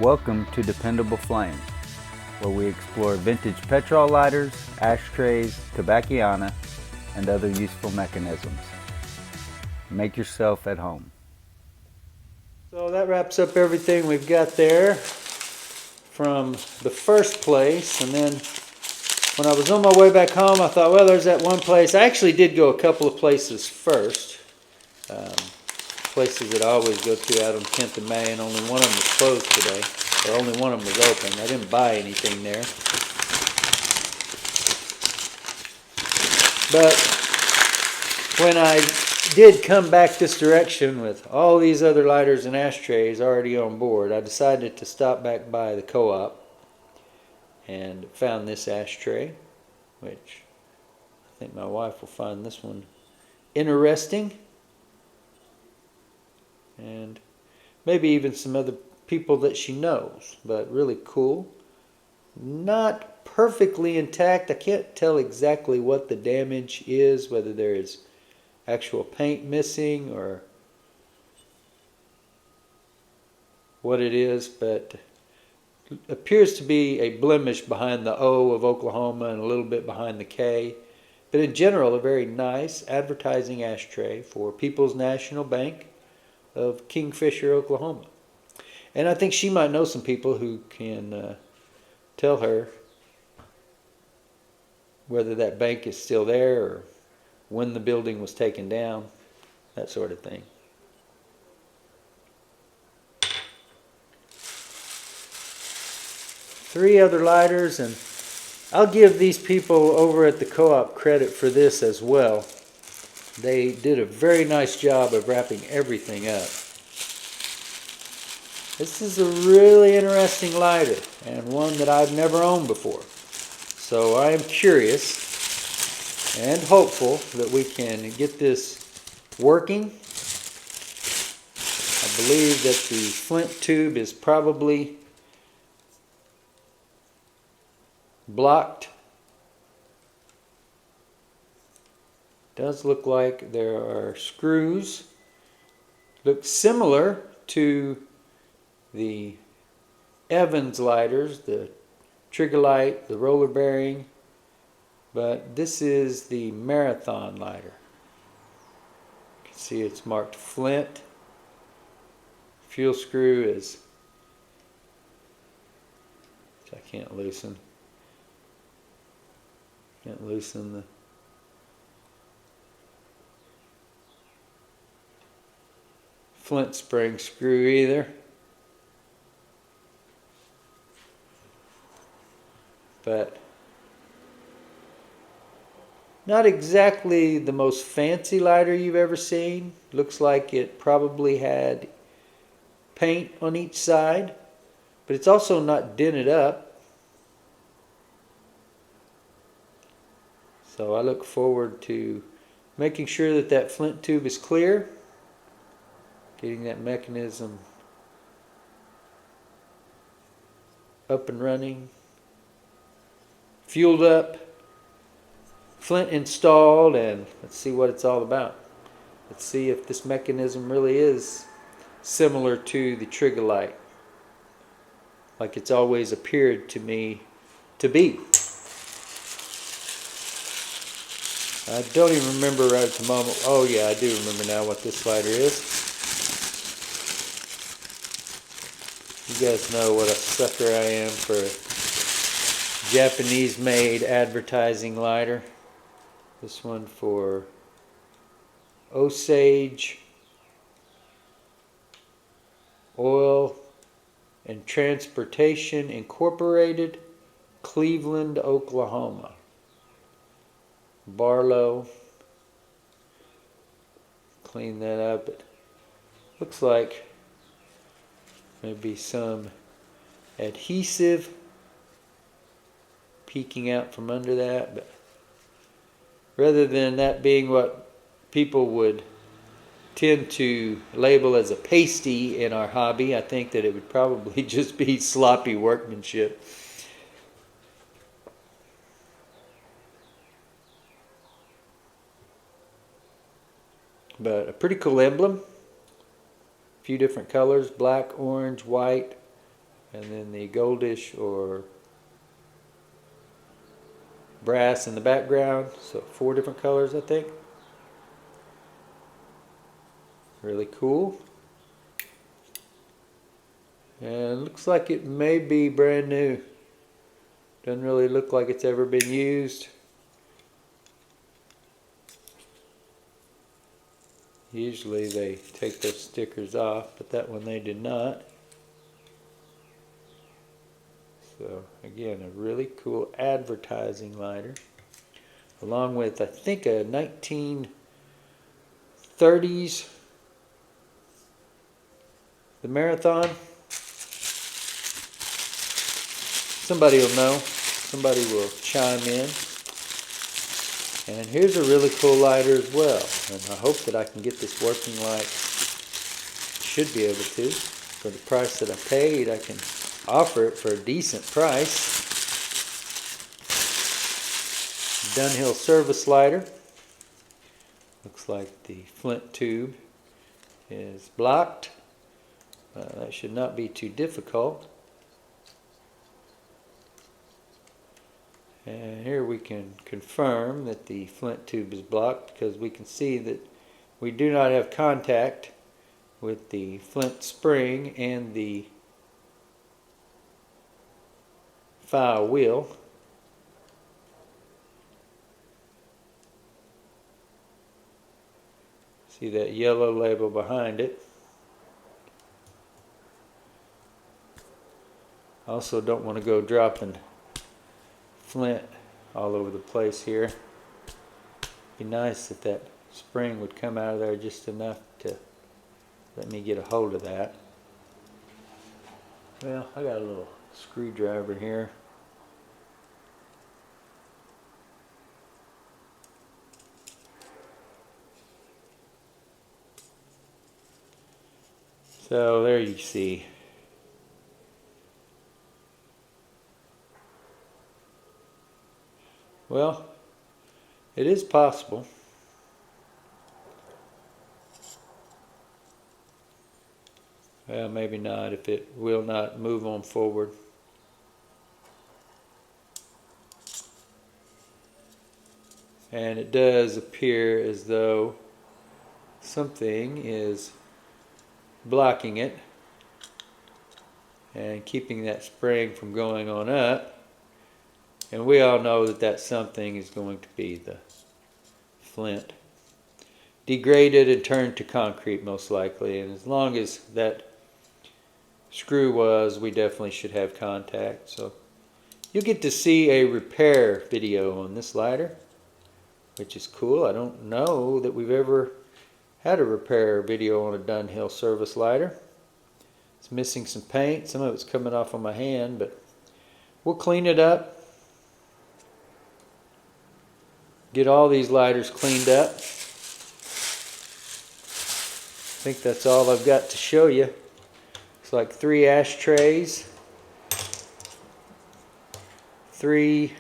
Welcome to Dependable Flame, where we explore vintage petrol lighters, ashtrays, tobacconana, and other useful mechanisms. Make yourself at home. So that wraps up everything we've got there from the first place. And then when I was on my way back home, I thought, well, there's that one place. I actually did go a couple of places first. Places that I always go to out on 10th and May, and only one of them was closed today. Or only one of them was open. I didn't buy anything there. But when I did come back this direction with all these other lighters and ashtrays already on board, I decided to stop back by the co-op and found this ashtray, which I think my wife will find this one interesting, and maybe even some other people that she knows, but really cool. Not perfectly intact. I can't tell exactly what the damage is, whether there is actual paint missing or what it is, but it appears to be a blemish behind the O of Oklahoma and a little bit behind the K. But in general, a very nice advertising ashtray for People's National Bank of Kingfisher, Oklahoma. And I think she might know some people who can tell her whether that bank is still there or when the building was taken down, that sort of thing. Three other lighters, and I'll give these people over at the co-op credit for this as well. They did a very nice job of wrapping everything up. This is a really interesting lighter and one that I've never owned before. So I am curious and hopeful that we can get this working. I believe that the flint tube is probably blocked. Does look like there are screws. Looks similar to the Evans lighters, the trigger light, the roller bearing, but this is the Marathon lighter. You can see it's marked flint. Fuel screw is, which I can't loosen. Can't loosen the flint spring screw either. But not exactly the most fancy lighter you've ever seen. Looks like it probably had paint on each side, but it's also not dented up. So I look forward to making sure that that flint tube is clear, getting that mechanism up and running, fueled up, flint installed, and let's see what it's all about. Let's see if this mechanism really is similar to the trigger light, like it's always appeared to me to be. I don't even remember right at the moment. Oh yeah, I do remember now what this lighter is. You guys know what a sucker I am for a Japanese-made advertising lighter. This one for Osage Oil and Transportation Incorporated, Cleveland, Oklahoma. Barlow. Clean that up. It looks like maybe some adhesive peeking out from under that, but rather than that being what people would tend to label as a pasty in our hobby, I think that it would probably just be sloppy workmanship. But a pretty cool emblem. A few different colors, black, orange, white, and then the goldish or brass in the background. So 4 different colors, I think. Really cool. And looks like it may be brand new. Doesn't really look like it's ever been used. Usually they take those stickers off, but that one they did not. So again, a really cool advertising lighter, along with I think a 1930s, the Marathon. Somebody will know. Somebody will chime in. And here's a really cool lighter as well. And I hope that I can get this working like should be able to. For the price that I paid, I can offer it for a decent price. Dunhill service lighter. Looks like the flint tube is blocked. That should not be too difficult. And here we can confirm that the flint tube is blocked because we can see that we do not have contact with the flint spring and the file wheel. See that yellow label behind it. Also don't want to go dropping flint all over the place here. Be nice if that spring would come out of there just enough to let me get a hold of that. Well, I got a little screwdriver here. So there you see. Well, it is possible. Well, maybe not if it will not move on forward. And it does appear as though something is blocking it and keeping that spring from going on up. And we all know that that something is going to be the flint. Degraded and turned to concrete most likely. And as long as that screw was, we definitely should have contact. So you'll get to see a repair video on this lighter, which is cool. I don't know that we've ever had a repair video on a Dunhill service lighter. It's missing some paint. Some of it's coming off on my hand, but we'll clean it up. Get all these lighters cleaned up. I think that's all I've got to show you. It's like 3 ashtrays, 3,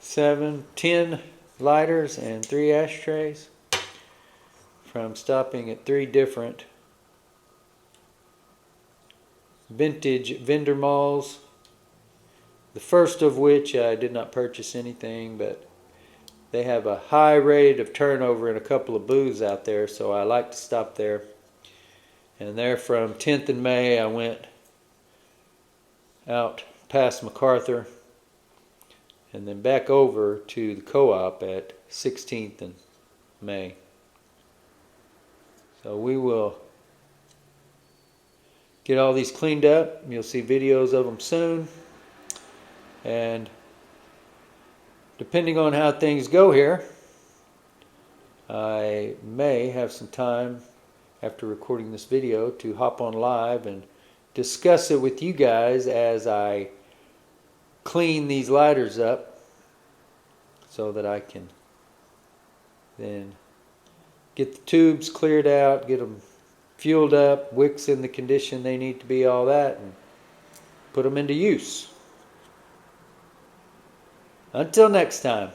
7, 10 lighters and 3 ashtrays from stopping at 3 different vintage vendor malls. The first of which I did not purchase anything, but they have a high rate of turnover in a couple of booths out there, so I like to stop there. And there from 10th and May, I went out past MacArthur and then back over to the co-op at 16th and May. So we will get all these cleaned up. You'll see videos of them soon. And depending on how things go here, I may have some time after recording this video to hop on live and discuss it with you guys as I clean these lighters up so that I can then get the tubes cleared out, get them fueled up, wicks in the condition they need to be, all that, and put them into use. Until next time.